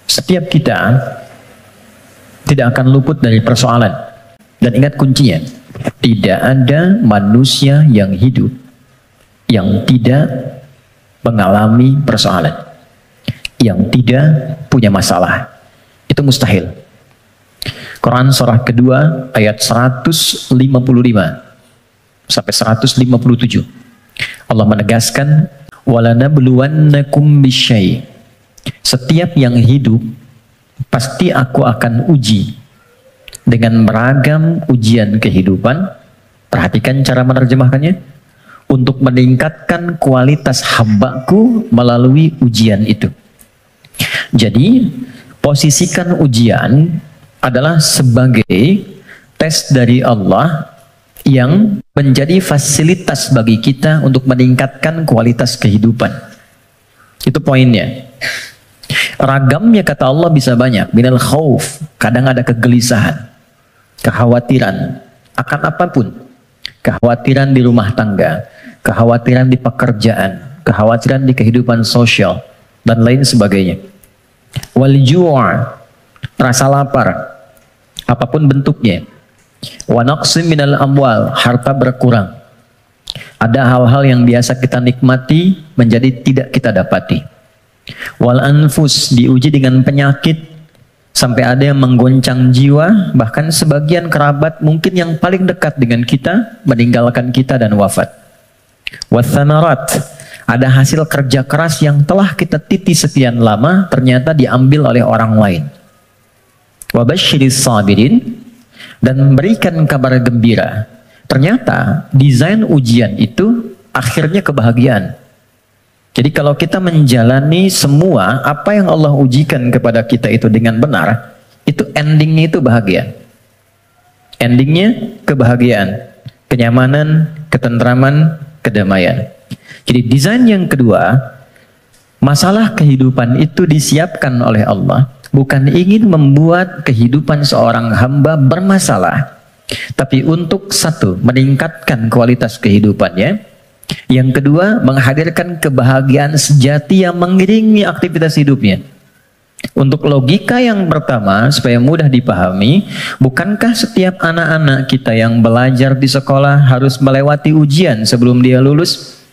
Setiap kita tidak akan luput dari persoalan. Dan ingat kuncinya, tidak ada manusia yang hidup yang tidak mengalami persoalan, yang tidak punya masalah. Itu mustahil. Quran surah kedua ayat 155 sampai 157. Allah menegaskan, walanabluwannakum bisyai. Setiap yang hidup pasti aku akan uji dengan beragam ujian kehidupan. Perhatikan cara menerjemahkannya, untuk meningkatkan kualitas hambaku melalui ujian itu. Jadi posisikan ujian adalah sebagai tes dari Allah yang menjadi fasilitas bagi kita untuk meningkatkan kualitas kehidupan. Itu poinnya. Ragamnya kata Allah bisa banyak. Minal khauf, kadang ada kegelisahan, kekhawatiran akan apapun. Kekhawatiran di rumah tangga, kekhawatiran di pekerjaan, kekhawatiran di kehidupan sosial, dan lain sebagainya. Wal ju', rasa lapar, apapun bentuknya. Wa naqsim minal amwal, harta berkurang. Ada hal-hal yang biasa kita nikmati menjadi tidak kita dapati. Wal anfus, diuji dengan penyakit sampai ada yang menggoncang jiwa, bahkan sebagian kerabat mungkin yang paling dekat dengan kita meninggalkan kita dan wafat. Wathamarat, ada hasil kerja keras yang telah kita titi sekian lama ternyata diambil oleh orang lain. Wabasyiris sabirin, dan memberikan kabar gembira, ternyata desain ujian itu akhirnya kebahagiaan. Jadi kalau kita menjalani semua apa yang Allah ujikan kepada kita itu dengan benar, itu endingnya itu bahagia. Endingnya kebahagiaan, kenyamanan, ketentraman, kedamaian. Jadi desain yang kedua, masalah kehidupan itu disiapkan oleh Allah bukan ingin membuat kehidupan seorang hamba bermasalah, tapi untuk satu, meningkatkan kualitas kehidupannya. Yang kedua, menghadirkan kebahagiaan sejati yang mengiringi aktivitas hidupnya. Untuk logika yang pertama, supaya mudah dipahami, bukankah setiap anak-anak kita yang belajar di sekolah harus melewati ujian sebelum dia lulus?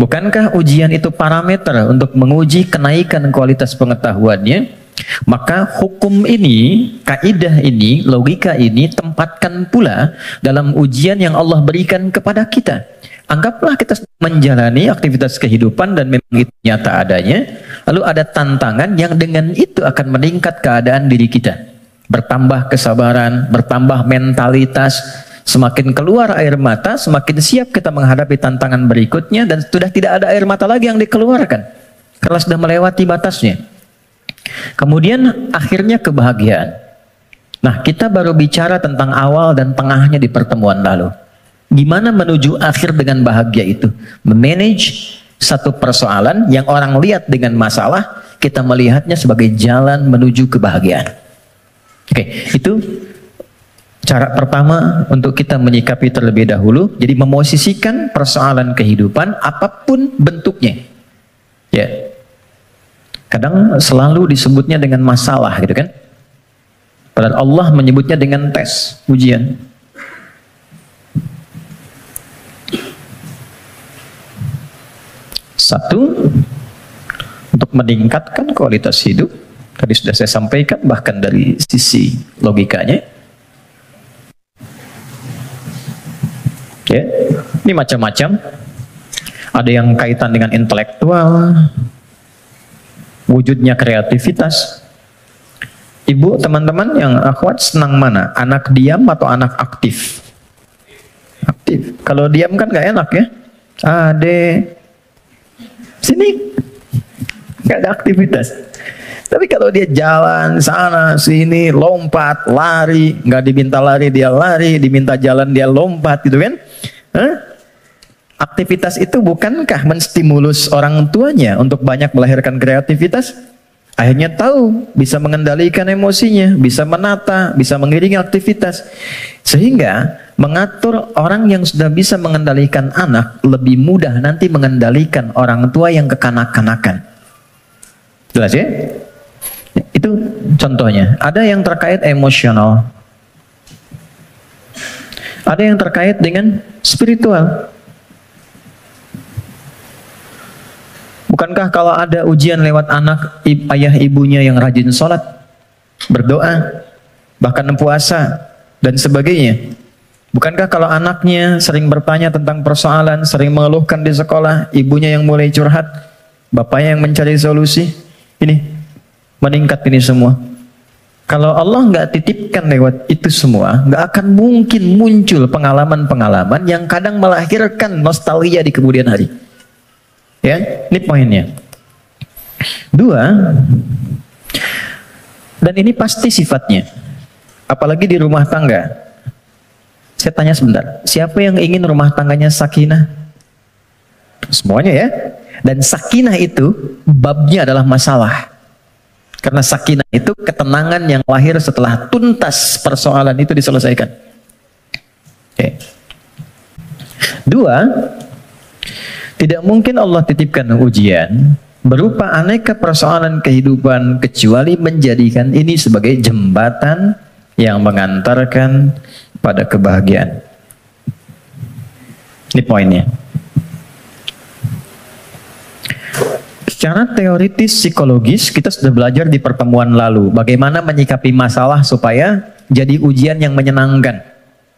Bukankah ujian itu parameter untuk menguji kenaikan kualitas pengetahuannya? Maka hukum ini, kaidah ini, logika ini tempatkan pula dalam ujian yang Allah berikan kepada kita. Anggaplah kita menjalani aktivitas kehidupan dan memang itu nyata adanya, lalu ada tantangan yang dengan itu akan meningkat keadaan diri kita. Bertambah kesabaran, bertambah mentalitas, semakin keluar air mata, semakin siap kita menghadapi tantangan berikutnya, dan sudah tidak ada air mata lagi yang dikeluarkan karena sudah melewati batasnya. Kemudian akhirnya kebahagiaan. Nah, kita baru bicara tentang awal dan tengahnya di pertemuan lalu. Gimana menuju akhir dengan bahagia itu? Memanage satu persoalan yang orang lihat dengan masalah, kita melihatnya sebagai jalan menuju kebahagiaan. Oke, itu cara pertama untuk kita menyikapi terlebih dahulu. Jadi memosisikan persoalan kehidupan apapun bentuknya. Ya. Kadang selalu disebutnya dengan masalah gitu kan. Padahal Allah menyebutnya dengan tes, ujian. Satu, untuk meningkatkan kualitas hidup. Tadi sudah saya sampaikan, bahkan dari sisi logikanya. Ya, ini macam-macam. Ada yang kaitan dengan intelektual, wujudnya kreativitas. Ibu, teman-teman yang akhwat senang mana? Anak diam atau anak aktif? Aktif. Kalau diam kan gak enak ya. Sini nggak ada aktivitas. Tapi kalau dia jalan sana sini, lompat, lari, nggak diminta lari dia lari, diminta jalan dia lompat, gitu kan? Aktivitas itu bukankah menstimulus orang tuanya untuk banyak melahirkan kreativitas? Akhirnya tahu, bisa mengendalikan emosinya, bisa menata, bisa mengiringi aktivitas. Sehingga mengatur orang yang sudah bisa mengendalikan anak lebih mudah nanti mengendalikan orang tua yang kekanak-kanakan. Jelas ya? Itu Contohnya, ada yang terkait emosional, ada yang terkait dengan spiritual. Bukankah kalau ada ujian lewat anak, ayah ibunya yang rajin sholat, berdoa, bahkan puasa, dan sebagainya? Bukankah kalau anaknya sering bertanya tentang persoalan, sering mengeluhkan di sekolah, ibunya yang mulai curhat, bapaknya yang mencari solusi, ini meningkat ini semua. Kalau Allah nggak titipkan lewat itu semua, nggak akan mungkin muncul pengalaman-pengalaman yang kadang melahirkan nostalgia di kemudian hari. Ya, ini poinnya. Dua, dan ini pasti sifatnya, apalagi di rumah tangga. Saya tanya sebentar, siapa yang ingin rumah tangganya sakinah? Semuanya ya. Dan sakinah itu babnya adalah masalah. Karena sakinah itu ketenangan yang lahir setelah tuntas persoalan itu diselesaikan. Oke. Dua, tidak mungkin Allah titipkan ujian berupa aneka persoalan kehidupan kecuali menjadikan ini sebagai jembatan yang mengantarkan pada kebahagiaan. Ini poinnya. Secara teoritis psikologis kita sudah belajar di pertemuan lalu bagaimana menyikapi masalah supaya jadi ujian yang menyenangkan.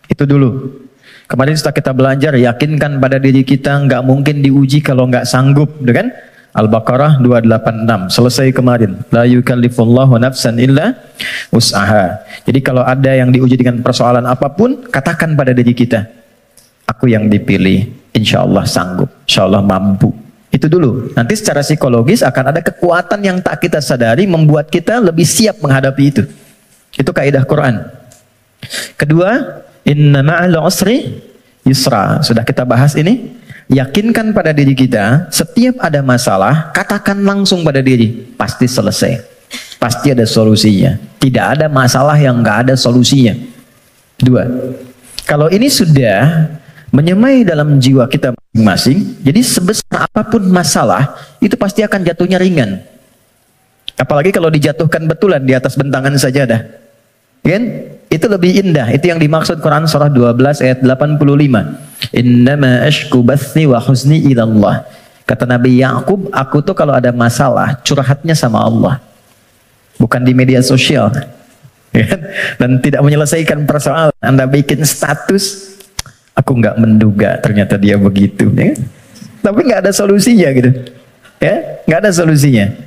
Itu dulu. Kemarin setelah kita belajar, yakinkan pada diri kita nggak mungkin diuji kalau nggak sanggup, kan? Al-Baqarah 286 selesai kemarin. La yukallifullahu nafsan illa wus'aha. Jadi kalau ada yang diuji dengan persoalan apapun, katakan pada diri kita, aku yang dipilih, insya Allah sanggup, insya Allah mampu. Itu dulu. Nanti secara psikologis akan ada kekuatan yang tak kita sadari membuat kita lebih siap menghadapi itu. Itu kaidah Quran. Kedua, inna ma'al usri yusra. Sudah kita bahas ini. Yakinkan pada diri kita, setiap ada masalah, katakan langsung pada diri, pasti selesai, pasti ada solusinya. Tidak ada masalah yang nggak ada solusinya. Dua, kalau ini sudah menyemai dalam jiwa kita masing-masing, jadi sebesar apapun masalah, itu pasti akan jatuhnya ringan. Apalagi kalau dijatuhkan betulan di atas bentangan sajadah, kan? Itu lebih indah. Itu yang dimaksud Quran surah 12 ayat 85. Innama ashku bathi wa huzni ilallah. Kata Nabi Ya'qub, aku tuh kalau ada masalah curhatnya sama Allah, bukan di media sosial. Dan tidak menyelesaikan persoalan. Anda bikin status, aku nggak menduga ternyata dia begitu, ya? Tapi nggak ada solusinya gitu, ya, nggak ada solusinya.